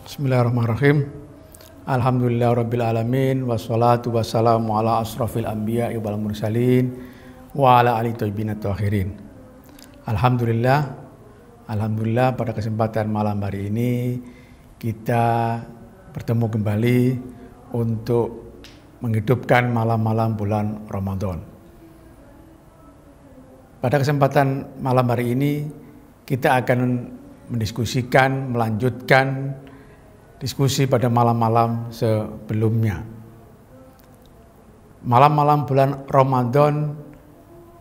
Bismillahirrahmanirrahim. Alhamdulillahirrabbilalamin. Wassalatu wassalamu ala asrafil anbiya'i wal mursalin wa ala alihi thayyibin tahirin. Alhamdulillah pada kesempatan malam hari ini kita bertemu kembali untuk menghidupkan malam-malam bulan Ramadan. Pada kesempatan malam hari ini kita akan mendiskusikan, melanjutkan diskusi pada malam-malam sebelumnya. Malam-malam bulan Ramadan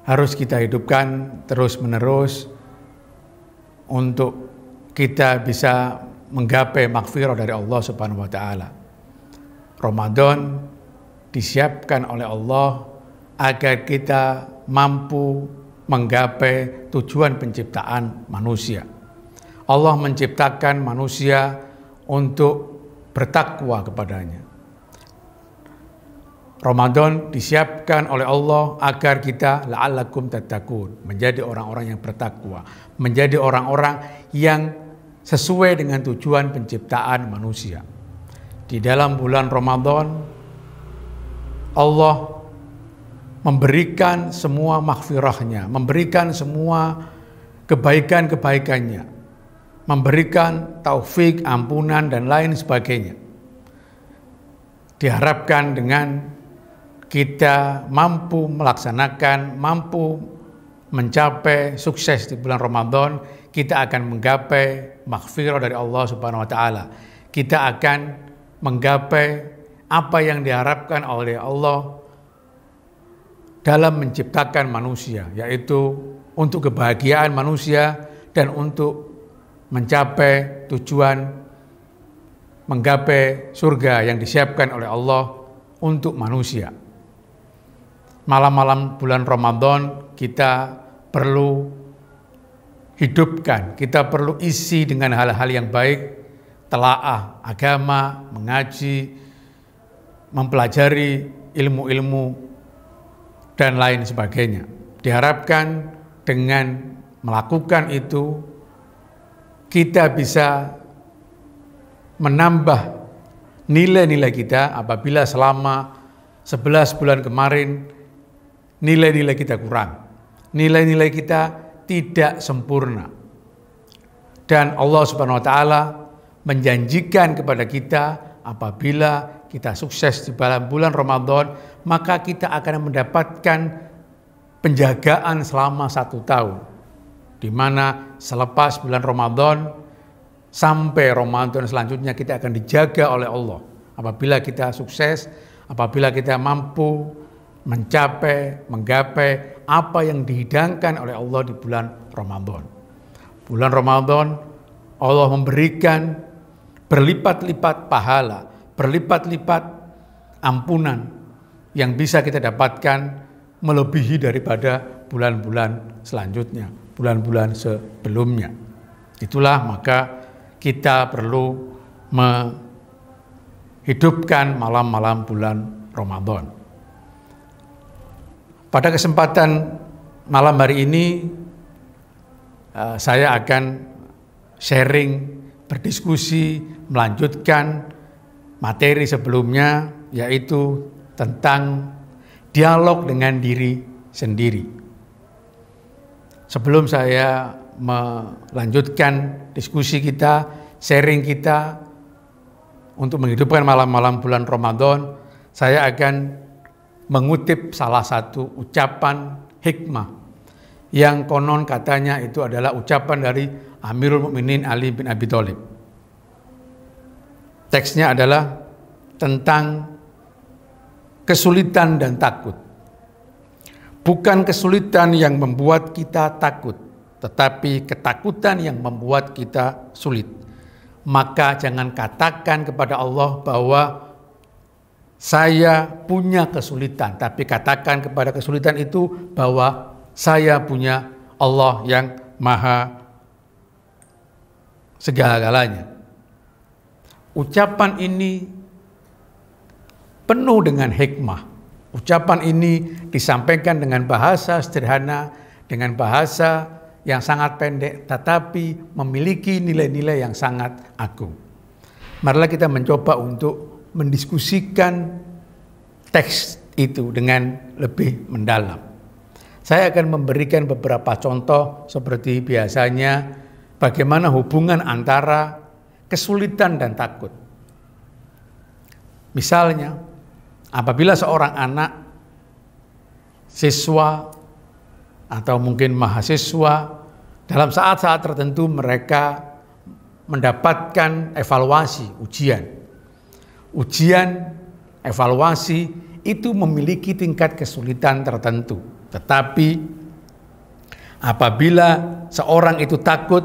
harus kita hidupkan terus-menerus untuk kita bisa menggapai maghfirah dari Allah Subhanahu wa taala. Ramadan disiapkan oleh Allah agar kita mampu menggapai tujuan penciptaan manusia. Allah menciptakan manusia untuk bertakwa kepadanya. Ramadan disiapkan oleh Allah agar kita la'allakum tattaqun, menjadi orang-orang yang bertakwa, menjadi orang-orang yang sesuai dengan tujuan penciptaan manusia. Di dalam bulan Ramadan Allah memberikan semua maghfirahnya, memberikan semua kebaikan-kebaikannya, memberikan taufik, ampunan, dan lain sebagainya. Diharapkan dengan kita mampu melaksanakan, mampu mencapai sukses di bulan Ramadan, kita akan menggapai maghfirah dari Allah Subhanahu wa taala. Kita akan menggapai apa yang diharapkan oleh Allah dalam menciptakan manusia, yaitu untuk kebahagiaan manusia dan untuk mencapai tujuan menggapai surga yang disiapkan oleh Allah untuk manusia. Malam-malam bulan Ramadan kita perlu hidupkan, kita perlu isi dengan hal-hal yang baik, telaah agama, mengaji, mempelajari ilmu-ilmu dan lain sebagainya. Diharapkan dengan melakukan itu kita bisa menambah nilai-nilai kita apabila selama 11 bulan kemarin nilai-nilai kita kurang. Nilai-nilai kita tidak sempurna. Dan Allah Subhanahu wa taala menjanjikan kepada kita apabila kita sukses di bulan Ramadan, maka kita akan mendapatkan penjagaan selama 1 tahun. Di mana selepas bulan Ramadan sampai Ramadan selanjutnya kita akan dijaga oleh Allah. Apabila kita sukses, apabila kita mampu mencapai, menggapai apa yang dihidangkan oleh Allah di bulan Ramadan. Bulan Ramadan Allah memberikan berlipat-lipat pahala, berlipat-lipat ampunan yang bisa kita dapatkan melebihi daripada bulan-bulan selanjutnya, bulan-bulan sebelumnya. Itulah maka kita perlu menghidupkan malam-malam bulan Ramadan. Pada kesempatan malam hari ini saya akan sharing, berdiskusi, melanjutkan materi sebelumnya, yaitu tentang dialog dengan diri sendiri. Sebelum saya melanjutkan diskusi kita, sharing kita untuk menghidupkan malam-malam bulan Ramadan, saya akan mengutip salah satu ucapan hikmah yang konon katanya itu adalah ucapan dari Amirul Mukminin Ali bin Abi Thalib. Teksnya adalah tentang kesulitan dan takut. Bukan kesulitan yang membuat kita takut, tetapi ketakutan yang membuat kita sulit. Maka jangan katakan kepada Allah bahwa saya punya kesulitan, tapi katakan kepada kesulitan itu bahwa saya punya Allah yang maha segala-galanya. Ucapan ini penuh dengan hikmah. Ucapan ini disampaikan dengan bahasa sederhana, dengan bahasa yang sangat pendek, tetapi memiliki nilai-nilai yang sangat agung. marilah kita mencoba untuk mendiskusikan teks itu dengan lebih mendalam. Saya akan memberikan beberapa contoh seperti biasanya bagaimana hubungan antara kesulitan dan takut. Misalnya, apabila seorang anak, siswa, atau mungkin mahasiswa, dalam saat-saat tertentu mereka mendapatkan evaluasi, ujian, evaluasi itu memiliki tingkat kesulitan tertentu. Tetapi apabila seorang itu takut,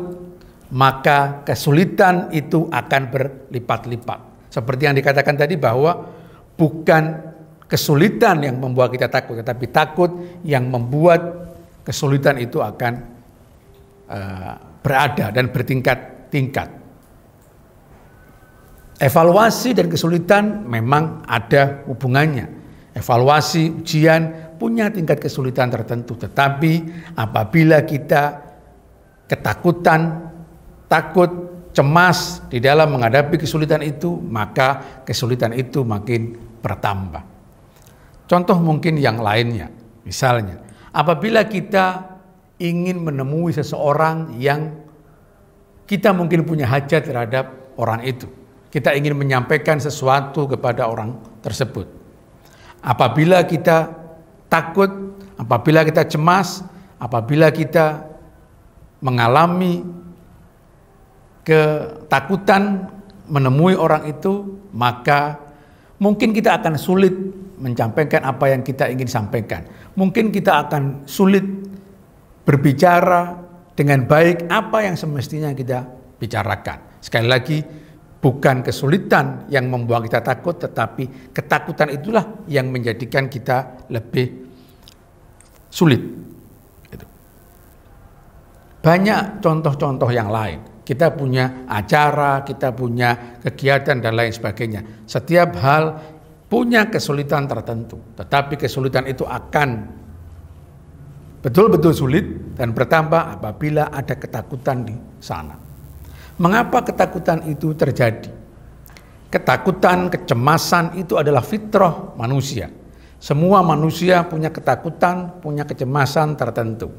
maka kesulitan itu akan berlipat-lipat. Seperti yang dikatakan tadi bahwa bukan kesulitan yang membuat kita takut, tetapi takut yang membuat kesulitan itu akan berada dan bertingkat-tingkat. Evaluasi dan kesulitan memang ada hubungannya. Evaluasi, ujian punya tingkat kesulitan tertentu. Tetapi apabila kita ketakutan, takut, cemas di dalam menghadapi kesulitan itu, maka kesulitan itu makin bertambah. Contoh mungkin yang lainnya, misalnya apabila kita ingin menemui seseorang yang kita mungkin punya hajat terhadap orang itu, kita ingin menyampaikan sesuatu kepada orang tersebut. Apabila kita takut, apabila kita cemas, apabila kita mengalami ketakutan menemui orang itu, maka mungkin kita akan sulit menyampaikan apa yang kita ingin sampaikan. Mungkin kita akan sulit berbicara dengan baik apa yang semestinya kita bicarakan. Sekali lagi, bukan kesulitan yang membuat kita takut, tetapi ketakutan itulah yang menjadikan kita lebih sulit. Banyak contoh-contoh yang lain. Kita punya acara, kita punya kegiatan dan lain sebagainya. Setiap hal punya kesulitan tertentu, tetapi kesulitan itu akan betul-betul sulit dan bertambah apabila ada ketakutan di sana. Mengapa ketakutan itu terjadi? Ketakutan, kecemasan itu adalah fitrah manusia. Semua manusia punya ketakutan, punya kecemasan tertentu.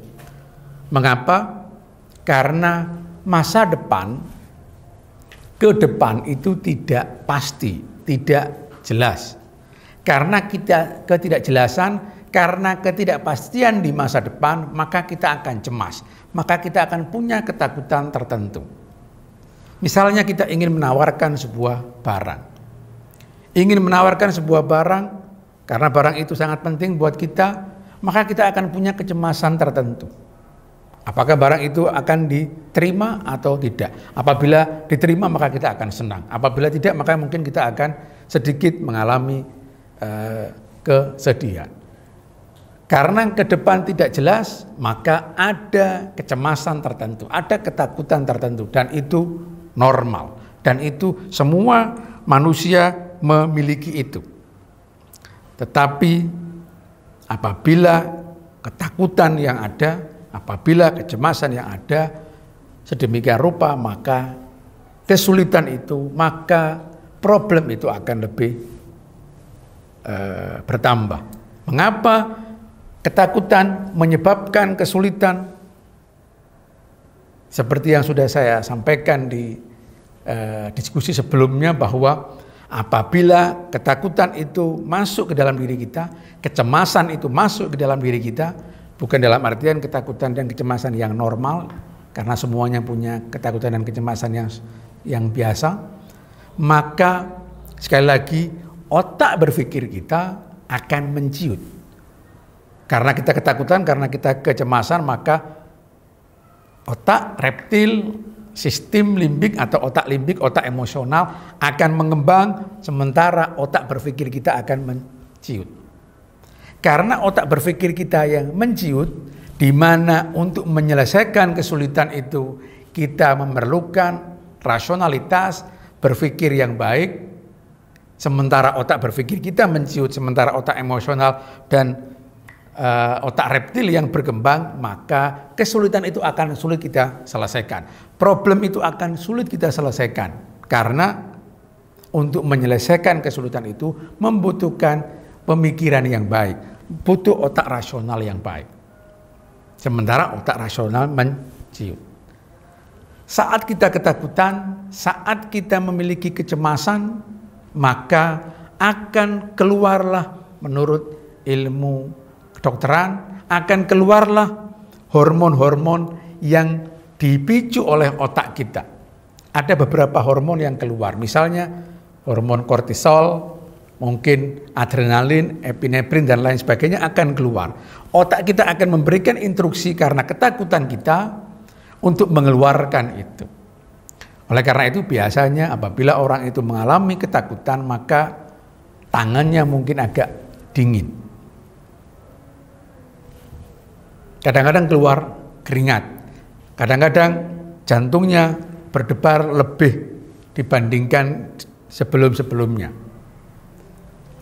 Mengapa? Karena masa depan, ke depan itu tidak pasti, tidak jelas. Karena kita ketidakjelasan, karena ketidakpastian di masa depan, maka kita akan cemas, maka kita akan punya ketakutan tertentu. Misalnya kita ingin menawarkan sebuah barang. Ingin menawarkan sebuah barang, karena barang itu sangat penting buat kita, maka kita akan punya kecemasan tertentu. Apakah barang itu akan diterima atau tidak? Apabila diterima maka kita akan senang. Apabila tidak maka mungkin kita akan sedikit mengalami kesedihan. Karena ke depan tidak jelas, maka ada kecemasan tertentu, ada ketakutan tertentu, dan itu normal. Dan itu semua manusia memiliki itu. Tetapi apabila ketakutan yang ada, apabila kecemasan yang ada sedemikian rupa, maka kesulitan itu, maka problem itu akan lebih bertambah. Mengapa ketakutan menyebabkan kesulitan? Seperti yang sudah saya sampaikan di diskusi sebelumnya, bahwa apabila ketakutan itu masuk ke dalam diri kita, kecemasan itu masuk ke dalam diri kita, bukan dalam artian ketakutan dan kecemasan yang normal, karena semuanya punya ketakutan dan kecemasan yang biasa, maka sekali lagi otak berpikir kita akan menciut. Karena kita ketakutan, karena kita kecemasan, maka otak reptil, sistem limbik atau otak limbik, otak emosional akan mengembang, sementara otak berpikir kita akan menciut. Karena otak berpikir kita yang menciut, di mana untuk menyelesaikan kesulitan itu kita memerlukan rasionalitas, berpikir yang baik, sementara otak berpikir kita menciut, sementara otak emosional dan otak reptil yang berkembang, maka kesulitan itu akan sulit kita selesaikan. Problem itu akan sulit kita selesaikan. Karena untuk menyelesaikan kesulitan itu membutuhkan pemikiran yang baik, butuh otak rasional yang baik. Sementara otak rasional menciut. Saat kita ketakutan, saat kita memiliki kecemasan, maka akan keluarlah menurut ilmu kedokteran, akan keluarlah hormon-hormon yang dipicu oleh otak kita. Ada beberapa hormon yang keluar, misalnya hormon kortisol, mungkin adrenalin, epinefrin dan lain sebagainya akan keluar. Otak kita akan memberikan instruksi karena ketakutan kita untuk mengeluarkan itu. Oleh karena itu biasanya apabila orang itu mengalami ketakutan, maka tangannya mungkin agak dingin. Kadang-kadang keluar keringat. Kadang-kadang jantungnya berdebar lebih dibandingkan sebelum-sebelumnya.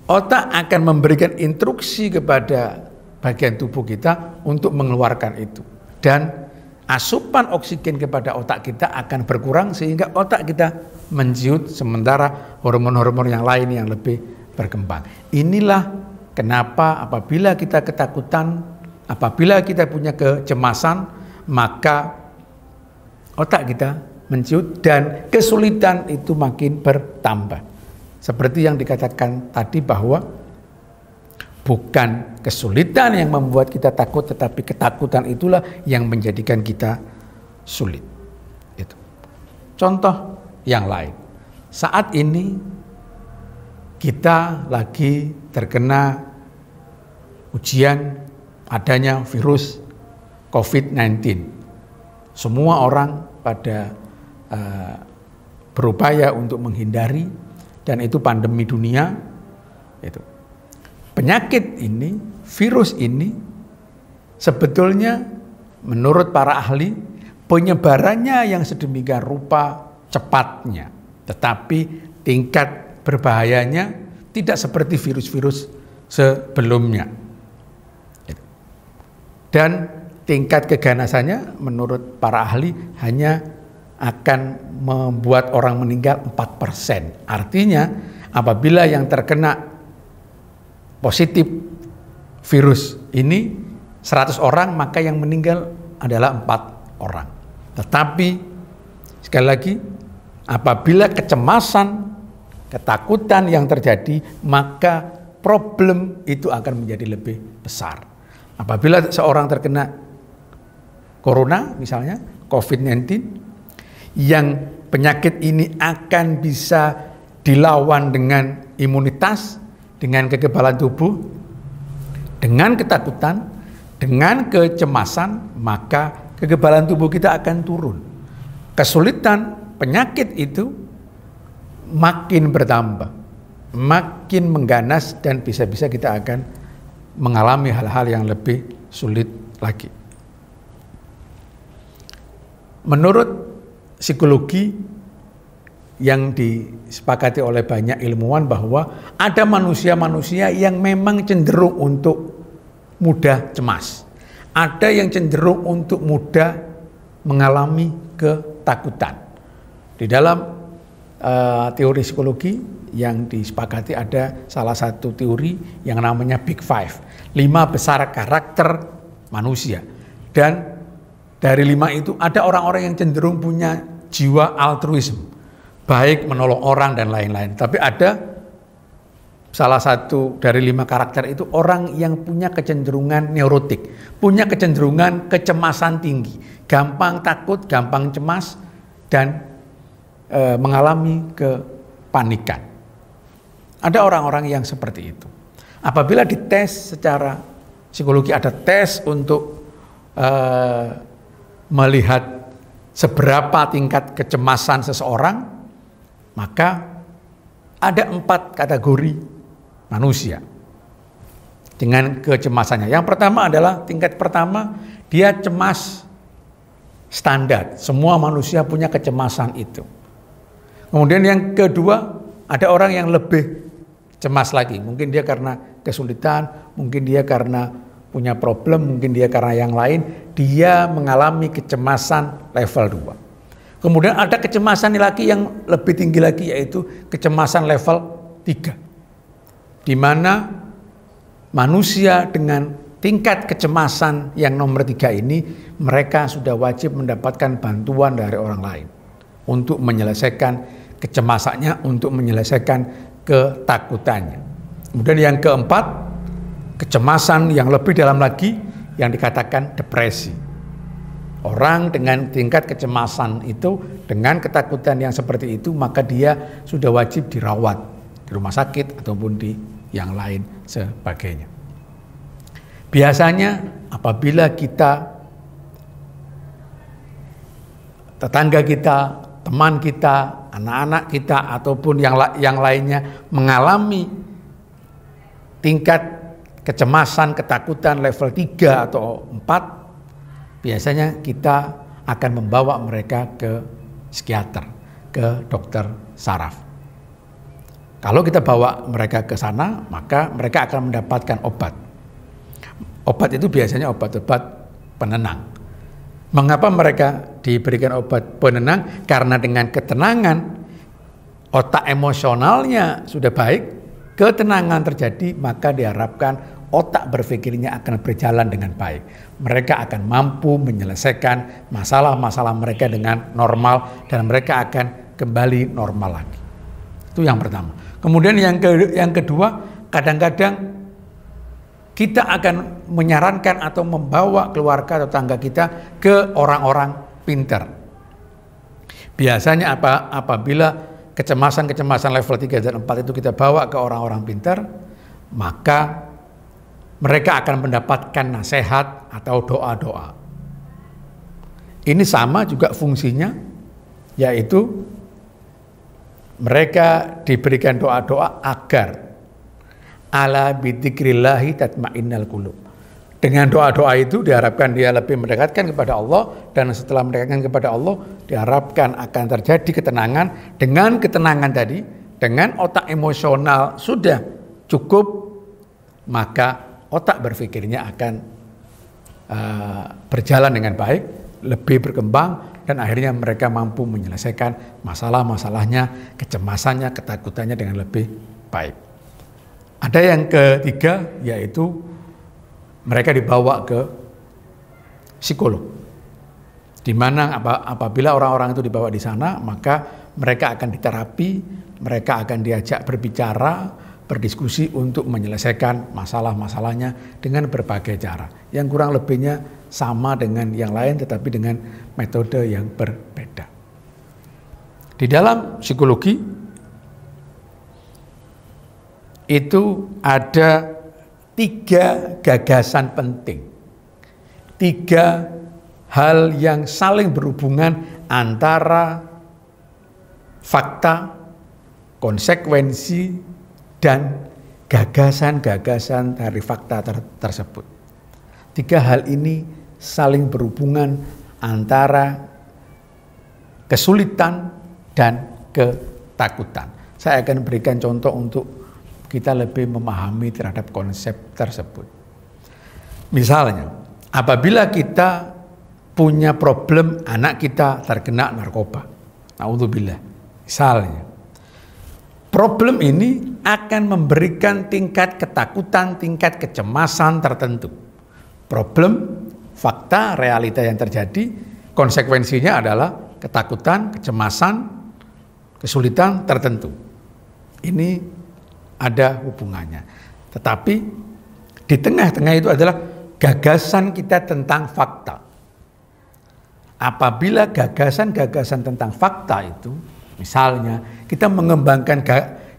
Otak akan memberikan instruksi kepada bagian tubuh kita untuk mengeluarkan itu. Dan asupan oksigen kepada otak kita akan berkurang sehingga otak kita menciut sementara hormon-hormon yang lain yang lebih berkembang. Inilah kenapa apabila kita ketakutan, apabila kita punya kecemasan, maka otak kita menciut dan kesulitan itu makin bertambah. Seperti yang dikatakan tadi bahwa bukan kesulitan yang membuat kita takut, tetapi ketakutan itulah yang menjadikan kita sulit. Itu. Contoh yang lain. Saat ini kita lagi terkena ujian adanya virus COVID-19. Semua orang pada berupaya untuk menghindari, dan itu pandemi dunia. Itu. Penyakit ini, virus ini sebetulnya menurut para ahli penyebarannya yang sedemikian rupa cepatnya, tetapi tingkat berbahayanya tidak seperti virus-virus sebelumnya. Dan tingkat keganasannya menurut para ahli hanya akan membuat orang meninggal 4%. Artinya apabila yang terkena positif virus ini 100 orang, maka yang meninggal adalah 4 orang. Tetapi sekali lagi, apabila kecemasan, ketakutan yang terjadi, maka problem itu akan menjadi lebih besar. Apabila seorang terkena corona misalnya, COVID-19, yang penyakit ini akan bisa dilawan dengan imunitas, dengan kekebalan tubuh, dengan ketakutan, dengan kecemasan, maka kekebalan tubuh kita akan turun. Kesulitan penyakit itu makin bertambah, makin mengganas, dan bisa-bisa kita akan mengalami hal-hal yang lebih sulit lagi. Menurut psikologi yang disepakati oleh banyak ilmuwan bahwa ada manusia-manusia yang memang cenderung untuk mudah cemas. Ada yang cenderung untuk mudah mengalami ketakutan. Di dalam teori psikologi yang disepakati ada salah satu teori yang namanya Big Five, 5 besar karakter manusia. Dan dari 5 itu ada orang-orang yang cenderung punya jiwa altruisme, baik menolong orang dan lain-lain. Tapi ada salah satu dari 5 karakter itu orang yang punya kecenderungan neurotik, punya kecenderungan kecemasan tinggi, gampang takut, gampang cemas, dan mengalami kepanikan. Ada orang-orang yang seperti itu. Apabila dites secara psikologi, ada tes untuk melihat seberapa tingkat kecemasan seseorang, maka ada 4 kategori manusia dengan kecemasannya. Yang pertama adalah tingkat pertama, dia cemas standar. Semua manusia punya kecemasan itu. Kemudian yang kedua, ada orang yang lebih cemas lagi. Mungkin dia karena kesulitan, mungkin dia karena punya problem, mungkin dia karena yang lain, dia mengalami kecemasan level 2. Kemudian ada kecemasan lagi yang lebih tinggi lagi, yaitu kecemasan level 3. Di mana manusia dengan tingkat kecemasan yang nomor 3 ini, mereka sudah wajib mendapatkan bantuan dari orang lain untuk menyelesaikan kecemasannya, untuk menyelesaikan ketakutannya. Kemudian yang keempat, kecemasan yang lebih dalam lagi yang dikatakan depresi. Orang dengan tingkat kecemasan itu, dengan ketakutan yang seperti itu, maka dia sudah wajib dirawat di rumah sakit ataupun di yang lain sebagainya. Biasanya apabila kita, tetangga kita, teman kita, anak-anak kita ataupun yang lainnya mengalami tingkat kecemasan, ketakutan level 3 atau 4, biasanya kita akan membawa mereka ke psikiater, ke dokter saraf. Kalau kita bawa mereka ke sana, maka mereka akan mendapatkan obat. Obat itu biasanya obat-obat penenang. Mengapa mereka diberikan obat penenang? Karena dengan ketenangan, otak emosionalnya sudah baik, ketenangan terjadi, maka diharapkan otak berpikirnya akan berjalan dengan baik. Mereka akan mampu menyelesaikan masalah-masalah mereka dengan normal dan mereka akan kembali normal lagi. Itu yang pertama. Kemudian yang kedua, kadang-kadang kita akan menyarankan atau membawa keluarga atau tetangga kita ke orang-orang pintar. Biasanya apabila kecemasan level 3 dan 4 itu kita bawa ke orang-orang pintar, maka mereka akan mendapatkan nasihat atau doa-doa. Ini sama juga fungsinya, yaitu mereka diberikan doa-doa agar ala bidzikrillahi tatmainnal qulub. Dengan doa-doa itu diharapkan dia lebih mendekatkan kepada Allah, dan setelah mendekatkan kepada Allah diharapkan akan terjadi ketenangan. Dengan ketenangan tadi, dengan otak emosional sudah cukup, maka otak berpikirnya akan berjalan dengan baik, lebih berkembang, dan akhirnya mereka mampu menyelesaikan masalah-masalahnya, kecemasannya, ketakutannya dengan lebih baik. Ada yang ketiga, yaitu mereka dibawa ke psikolog. Di mana apabila orang-orang itu dibawa di sana, maka mereka akan diterapi, mereka akan diajak berbicara, berdiskusi untuk menyelesaikan masalah-masalahnya dengan berbagai cara. Yang kurang lebihnya sama dengan yang lain, tetapi dengan metode yang berbeda. Di dalam psikologi itu ada 3 gagasan penting, 3 hal yang saling berhubungan antara fakta, konsekuensi, dan gagasan-gagasan dari fakta tersebut. 3 hal ini saling berhubungan antara kesulitan dan ketakutan. Saya akan berikan contoh untuk kita lebih memahami terhadap konsep tersebut. Misalnya, apabila kita punya problem anak kita terkena narkoba, naudzubillah, misalnya, problem ini akan memberikan tingkat ketakutan, tingkat kecemasan tertentu. Problem, fakta, realita yang terjadi, konsekuensinya adalah ketakutan, kecemasan, kesulitan tertentu. Ini ada hubungannya. Tetapi di tengah-tengah itu adalah gagasan kita tentang fakta. Apabila gagasan-gagasan tentang fakta itu, misalnya kita mengembangkan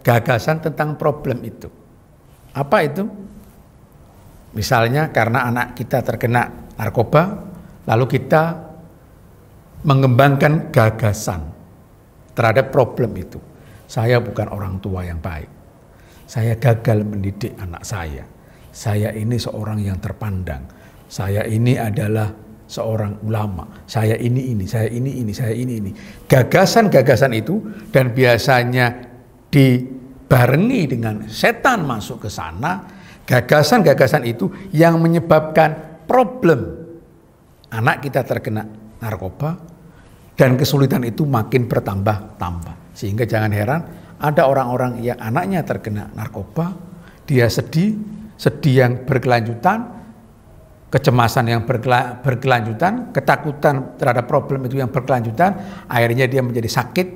gagasan tentang problem itu. Apa itu? Misalnya karena anak kita terkena narkoba, lalu kita mengembangkan gagasan terhadap problem itu. Saya bukan orang tua yang baik. Saya gagal mendidik anak saya. Saya ini seorang yang terpandang. Saya ini adalah seorang ulama. Saya ini, saya ini. Gagasan-gagasan itu, dan biasanya dibarengi dengan setan masuk ke sana. Gagasan-gagasan itu yang menyebabkan problem anak kita terkena narkoba, Dan kesulitan itu makin bertambah-tambah. Sehingga jangan heran ada orang-orang yang anaknya terkena narkoba, dia sedih yang berkelanjutan, kecemasan yang berkelanjutan, ketakutan terhadap problem itu yang berkelanjutan, akhirnya dia menjadi sakit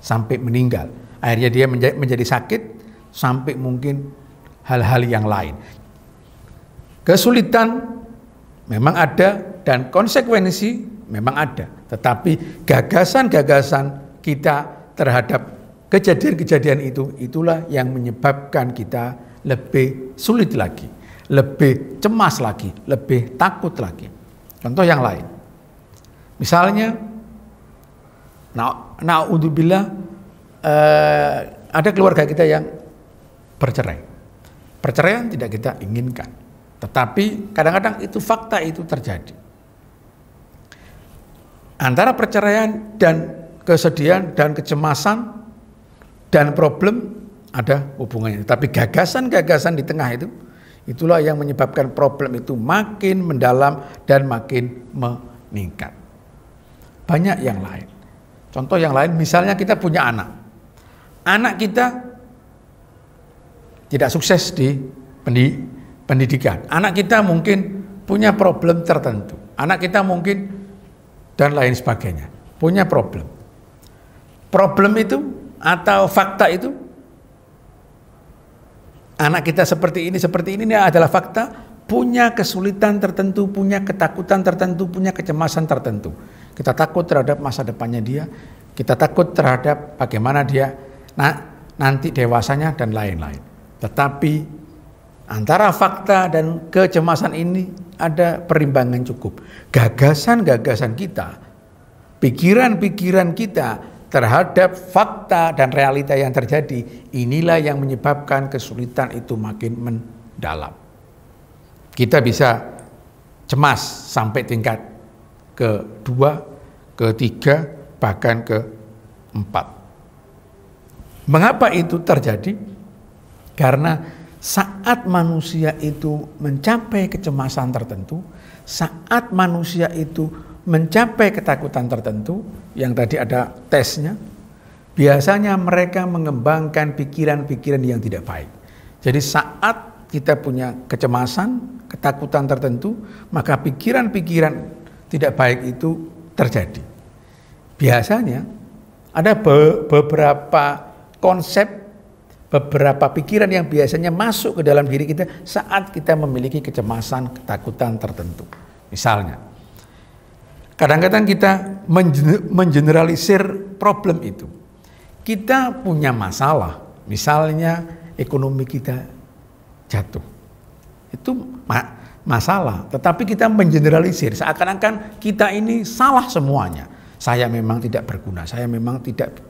sampai meninggal. Akhirnya dia menjadi sakit sampai mungkin hal-hal yang lain. Kesulitan memang ada dan konsekuensi memang ada. Tetapi gagasan-gagasan kita terhadap kejadian-kejadian itu, itulah yang menyebabkan kita lebih sulit lagi, lebih cemas lagi, lebih takut lagi. Contoh yang lain. Misalnya, na'udzubillah, ada keluarga kita yang bercerai. Perceraian tidak kita inginkan. Tetapi kadang-kadang itu fakta itu terjadi. Antara perceraian dan kesedihan dan kecemasan dan problem ada hubungannya. Tapi gagasan-gagasan di tengah itu, itulah yang menyebabkan problem itu makin mendalam dan makin meningkat. Banyak yang lain. Contoh yang lain, misalnya kita punya anak. Anak kita tidak sukses di pendidikan. Anak kita mungkin punya problem tertentu. Anak kita mungkin dan lain sebagainya. Punya problem. Problem itu atau fakta itu, anak kita seperti ini adalah fakta, punya kesulitan tertentu, punya ketakutan tertentu, punya kecemasan tertentu. Kita takut terhadap masa depannya dia, kita takut terhadap bagaimana dia nanti dewasanya dan lain-lain. Tetapi antara fakta dan kecemasan ini ada perimbangan cukup. Gagasan-gagasan kita, pikiran-pikiran kita terhadap fakta dan realita yang terjadi, inilah yang menyebabkan kesulitan itu makin mendalam. Kita bisa cemas sampai tingkat kedua, ketiga, bahkan keempat. Mengapa itu terjadi? Karena saat manusia itu mencapai kecemasan tertentu, saat manusia itu mencapai ketakutan tertentu, yang tadi ada tesnya, biasanya mereka mengembangkan pikiran-pikiran yang tidak baik. Jadi saat kita punya kecemasan, ketakutan tertentu, maka pikiran-pikiran tidak baik itu terjadi. Biasanya ada beberapa konsep, beberapa pikiran yang biasanya masuk ke dalam diri kita saat kita memiliki kecemasan, ketakutan tertentu. Misalnya, kadang-kadang kita mengeneralisir problem itu. Kita punya masalah, misalnya ekonomi kita jatuh. Itu masalah, tetapi kita mengeneralisir seakan-akan kita ini salah semuanya. Saya memang tidak berguna, saya memang tidak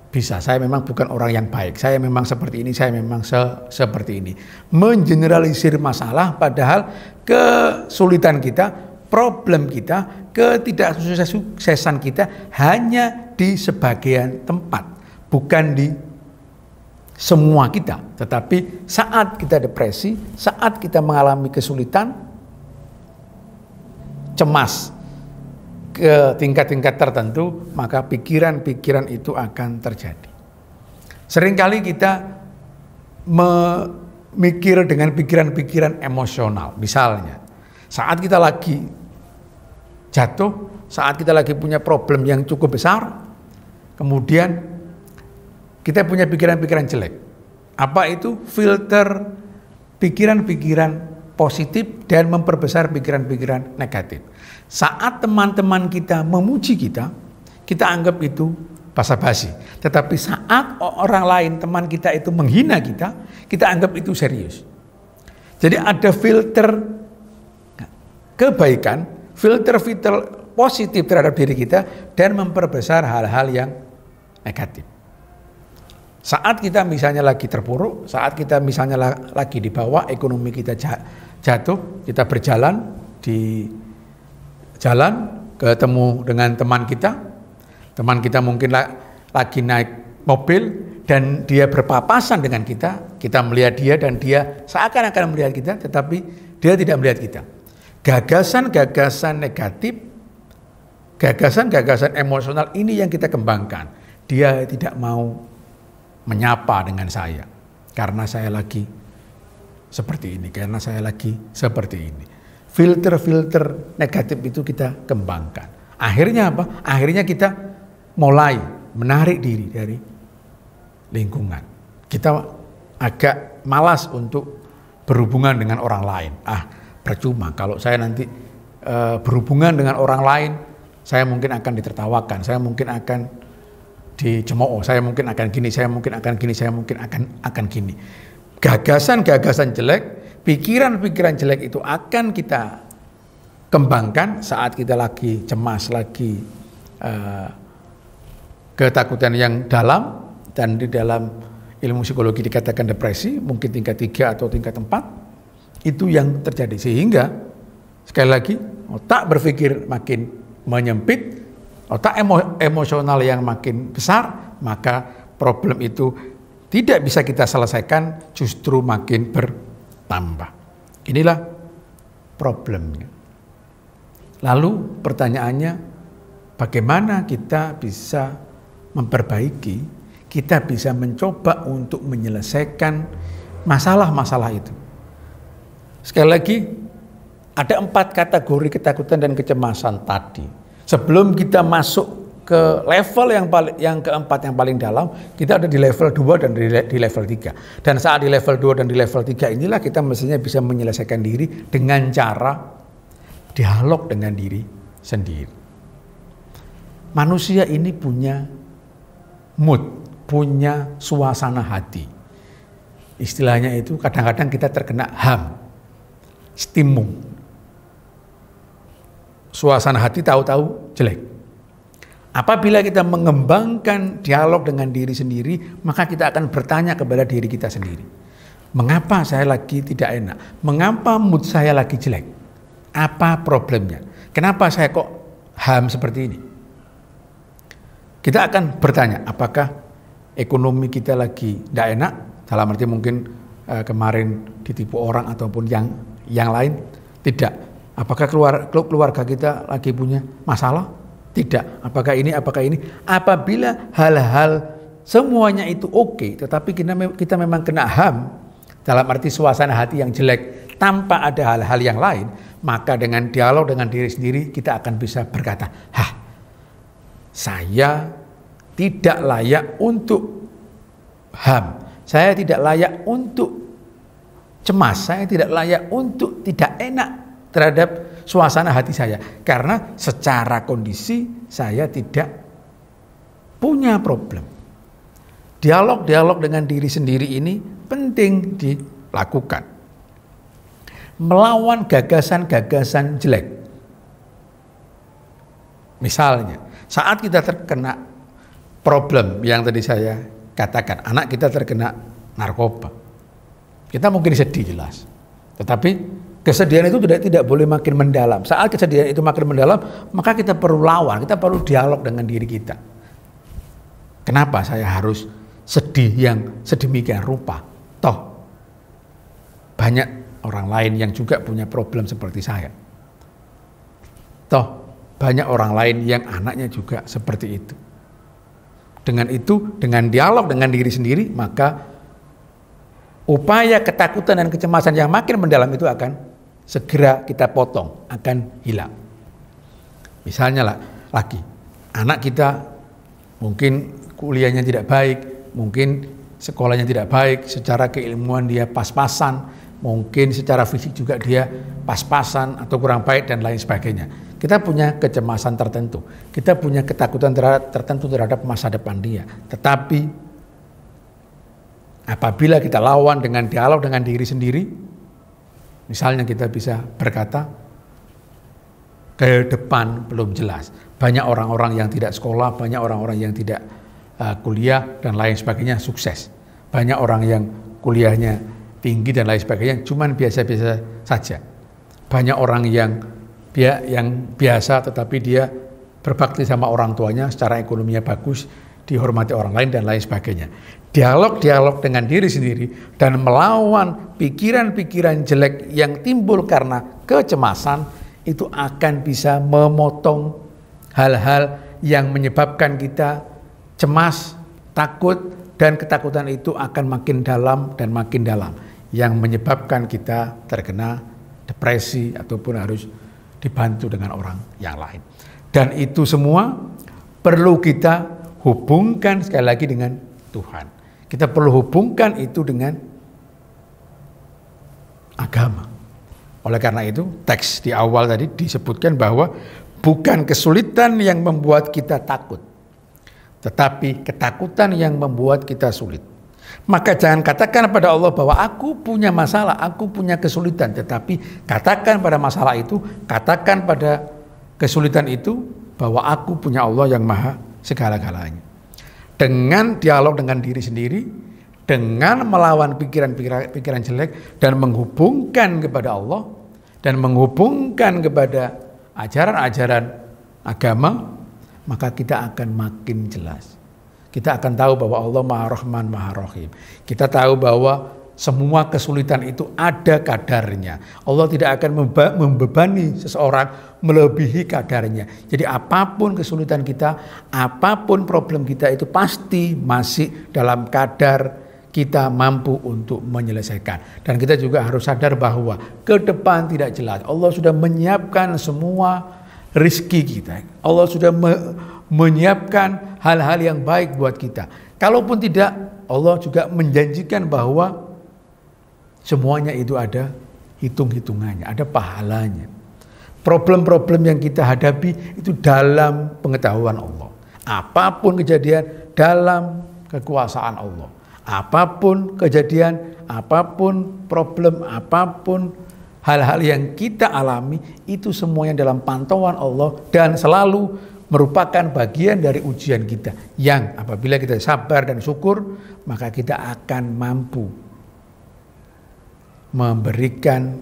bisa, saya memang bukan orang yang baik, saya memang seperti ini, saya memang seperti ini. Mengeneralisir masalah, padahal kesulitan kita, problem kita, ketidaksuksesan kita hanya di sebagian tempat, bukan di semua kita. Tetapi saat kita depresi, saat kita mengalami kesulitan, cemas, ke tingkat-tingkat tertentu, maka pikiran-pikiran itu akan terjadi. Seringkali kita memikir dengan pikiran-pikiran emosional. Misalnya, saat kita lagi jatuh, saat kita lagi punya problem yang cukup besar, kemudian kita punya pikiran-pikiran jelek. Apa itu? Filter pikiran-pikiran positif dan memperbesar pikiran-pikiran negatif. Saat teman-teman kita memuji kita, kita anggap itu basa-basi. Tetapi saat orang lain, teman kita itu menghina kita, kita anggap itu serius. Jadi ada filter kebaikan, filter positif terhadap diri kita dan memperbesar hal-hal yang negatif. Saat kita misalnya lagi terpuruk, saat kita misalnya lagi di bawah, ekonomi kita jatuh, kita berjalan di jalan, ketemu dengan teman kita mungkin lagi naik mobil dan dia berpapasan dengan kita melihat dia dan dia seakan-akan melihat kita, tetapi dia tidak melihat kita. Gagasan-gagasan negatif, gagasan-gagasan emosional ini yang kita kembangkan. Dia tidak mau menyapa dengan saya karena saya lagi seperti ini, karena saya lagi seperti ini. Filter-filter negatif itu kita kembangkan. Akhirnya apa? Akhirnya kita mulai menarik diri dari lingkungan. Kita agak malas untuk berhubungan dengan orang lain. Percuma kalau saya nanti berhubungan dengan orang lain, saya mungkin akan ditertawakan, saya mungkin akan dicemooh, saya mungkin akan gini, saya mungkin akan gini, saya mungkin akan gini. Gagasan-gagasan jelek, pikiran-pikiran jelek itu akan kita kembangkan saat kita lagi cemas, lagi ketakutan yang dalam, dan di dalam ilmu psikologi dikatakan depresi, mungkin tingkat 3 atau tingkat 4, itu yang terjadi. Sehingga sekali lagi otak berpikir makin menyempit, otak emosional yang makin besar, maka problem itu tidak bisa kita selesaikan, justru makin bertambah. Inilah problemnya. Lalu pertanyaannya, bagaimana kita bisa memperbaiki, kita bisa mencoba untuk menyelesaikan masalah-masalah itu. Sekali lagi, ada 4 kategori ketakutan dan kecemasan tadi. Sebelum kita masuk ke level yang keempat yang paling dalam, kita ada di level 2 dan di level 3. Dan saat di level 2 dan di level 3 inilah kita mestinya bisa menyelesaikan diri dengan cara dialog dengan diri sendiri. Manusia ini punya mood, punya suasana hati. Istilahnya itu kadang-kadang kita terkena stimum. Suasana hati tahu-tahu jelek. Apabila kita mengembangkan dialog dengan diri sendiri, maka kita akan bertanya kepada diri kita sendiri. Mengapa saya lagi tidak enak? Mengapa mood saya lagi jelek? Apa problemnya? Kenapa saya kok seperti ini? Kita akan bertanya, apakah ekonomi kita lagi tidak enak? Dalam arti mungkin kemarin ditipu orang ataupun yang lain? Tidak. Apakah keluarga kita lagi punya masalah? Tidak. Apakah ini? Apabila hal-hal semuanya itu oke, tetapi kita memang kena dalam arti suasana hati yang jelek tanpa ada hal-hal yang lain, maka dengan dialog dengan diri sendiri kita akan bisa berkata, saya tidak layak untuk saya tidak layak untuk cemas, saya tidak layak untuk tidak enak terhadap suasana hati saya, karena secara kondisi saya tidak punya problem. Dialog dengan diri sendiri ini penting dilakukan. Melawan gagasan-gagasan jelek. Misalnya, saat kita terkena problem yang tadi saya katakan, anak kita terkena narkoba, kita mungkin sedih jelas, tetapi kesedihan itu tidak boleh makin mendalam. Saat kesedihan itu makin mendalam, maka kita perlu lawan, kita perlu dialog dengan diri kita. Kenapa saya harus sedih yang sedemikian rupa? Toh banyak orang lain yang juga punya problem seperti saya. Toh banyak orang lain yang anaknya juga seperti itu. Dengan itu, dengan dialog dengan diri sendiri, maka upaya ketakutan dan kecemasan yang makin mendalam itu akan segera kita potong, akan hilang. Misalnya lagi, anak kita mungkin kuliahnya tidak baik, mungkin sekolahnya tidak baik, secara keilmuan dia pas-pasan, mungkin secara fisik juga dia pas-pasan atau kurang baik dan lain sebagainya. Kita punya kecemasan tertentu, kita punya ketakutan tertentu terhadap masa depan dia. Tetapi apabila kita lawan dengan dialog dengan diri sendiri, misalnya kita bisa berkata, ke depan belum jelas. Banyak orang-orang yang tidak sekolah, banyak orang-orang yang tidak kuliah dan lain sebagainya sukses. Banyak orang yang kuliahnya tinggi dan lain sebagainya cuman biasa-biasa saja. Banyak orang yang biasa tetapi dia berbakti sama orang tuanya, secara ekonominya bagus, dihormati orang lain dan lain sebagainya. Dialog dengan diri sendiri dan melawan pikiran-pikiran jelek yang timbul karena kecemasan itu akan bisa memotong hal-hal yang menyebabkan kita cemas, takut, dan ketakutan itu akan makin dalam dan makin dalam, yang menyebabkan kita terkena depresi ataupun harus dibantu dengan orang yang lain. Dan itu semua perlu kita hubungkan sekali lagi dengan Tuhan. Kita perlu hubungkan itu dengan agama. Oleh karena itu, teks di awal tadi disebutkan bahwa bukan kesulitan yang membuat kita takut, tetapi ketakutan yang membuat kita sulit. Maka jangan katakan pada Allah bahwa aku punya masalah, aku punya kesulitan, tetapi katakan pada masalah itu, katakan pada kesulitan itu bahwa aku punya Allah yang maha segala-galanya. Dengan dialog dengan diri sendiri, dengan melawan pikiran jelek dan menghubungkan kepada Allah dan menghubungkan kepada ajaran-ajaran agama, maka kita akan makin jelas. Kita akan tahu bahwa Allah Maha Rahman, Maha Rahim. Kita tahu bahwa semua kesulitan itu ada kadarnya. Allah tidak akan membebani seseorang melebihi kadarnya. Jadi apapun kesulitan kita, apapun problem kita itu pasti masih dalam kadar kita mampu untuk menyelesaikan. Dan kita juga harus sadar bahwa ke depan tidak jelas. Allah sudah menyiapkan semua rizki kita. Allah sudah menyiapkan hal-hal yang baik buat kita. Kalaupun tidak, Allah juga menjanjikan bahwa semuanya itu ada hitung-hitungannya, ada pahalanya. Problem-problem yang kita hadapi itu dalam pengetahuan Allah. Apapun kejadian dalam kekuasaan Allah. Apapun kejadian, apapun problem, apapun hal-hal yang kita alami, itu semuanya dalam pantauan Allah dan selalu merupakan bagian dari ujian kita. Yang apabila kita sabar dan syukur, maka kita akan mampu memberikan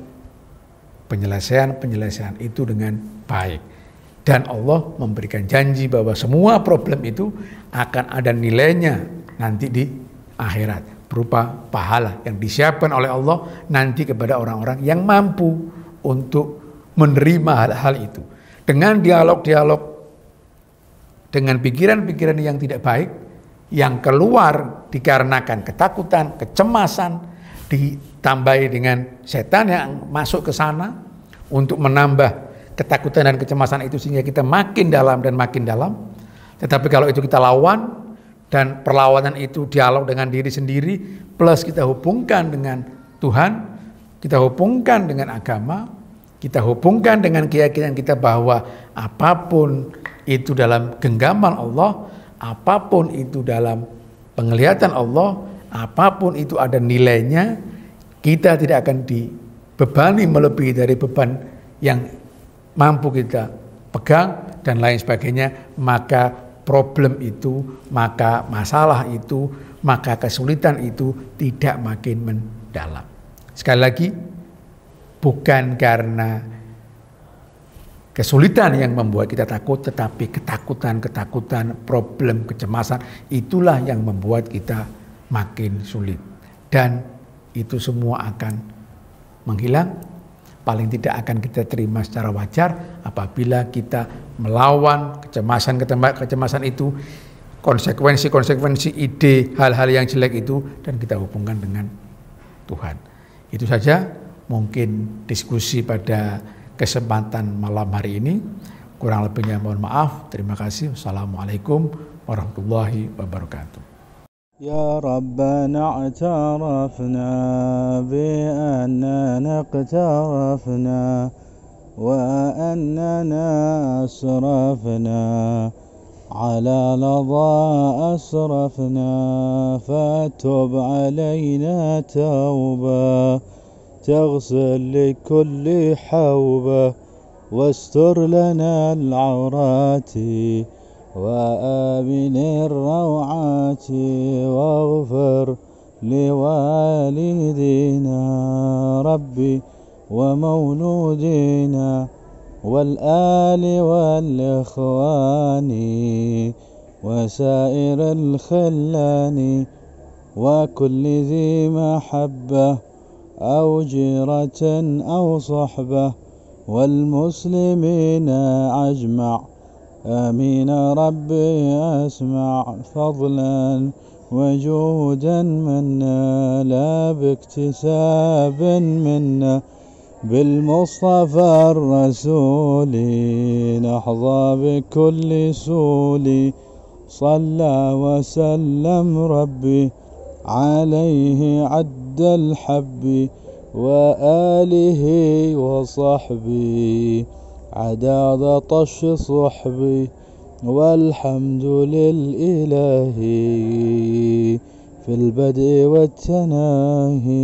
penyelesaian itu dengan baik. Dan Allah memberikan janji bahwa semua problem itu akan ada nilainya nanti di akhirat, berupa pahala yang disiapkan oleh Allah nanti kepada orang-orang yang mampu untuk menerima hal-hal itu. Dengan dialog-dialog dengan pikiran-pikiran yang tidak baik, yang keluar dikarenakan ketakutan, kecemasan, ditambahi dengan setan yang masuk ke sana untuk menambah ketakutan dan kecemasan itu sehingga kita makin dalam dan makin dalam. Tetapi kalau itu kita lawan, dan perlawanan itu dialog dengan diri sendiri, plus kita hubungkan dengan Tuhan, kita hubungkan dengan agama, kita hubungkan dengan keyakinan kita bahwa apapun itu dalam genggaman Allah, apapun itu dalam penglihatan Allah, apapun itu ada nilainya, kita tidak akan dibebani melebihi dari beban yang mampu kita pegang dan lain sebagainya. Maka problem itu, maka masalah itu, maka kesulitan itu tidak makin mendalam. Sekali lagi, bukan karena kesulitan yang membuat kita takut, tetapi ketakutan, problem, kecemasan, itulah yang membuat kita makin sulit. Dan itu semua akan menghilang, paling tidak akan kita terima secara wajar apabila kita melawan kecemasan itu, konsekuensi ide hal-hal yang jelek itu, dan kita hubungkan dengan Tuhan. Itu saja mungkin diskusi pada kesempatan malam hari ini. Kurang lebihnya mohon maaf. Terima kasih. Wassalamualaikum warahmatullahi wabarakatuh. يا ربنا اعترفنا بأننا اقترفنا وأننا أسرفنا على لظى أسرفنا فتب علينا توبة تغسل لكل حوبة واستر لنا العورات وآمن الروعات واغفر لوالدينا ربي ومولودينا والآل والإخوان وسائر الخلان وكل ذي محبة أو جيرة أو صحبة والمسلمين أجمع آمين ربي أسمع فضلا وجودا منا لا باكتساب منا بالمصطفى الرسول نحظى بكل سول صلى وسلم ربي عليه عد الحب وآله وصحبه عداد طش صحبي والحمد للإله في البدء والتناهي.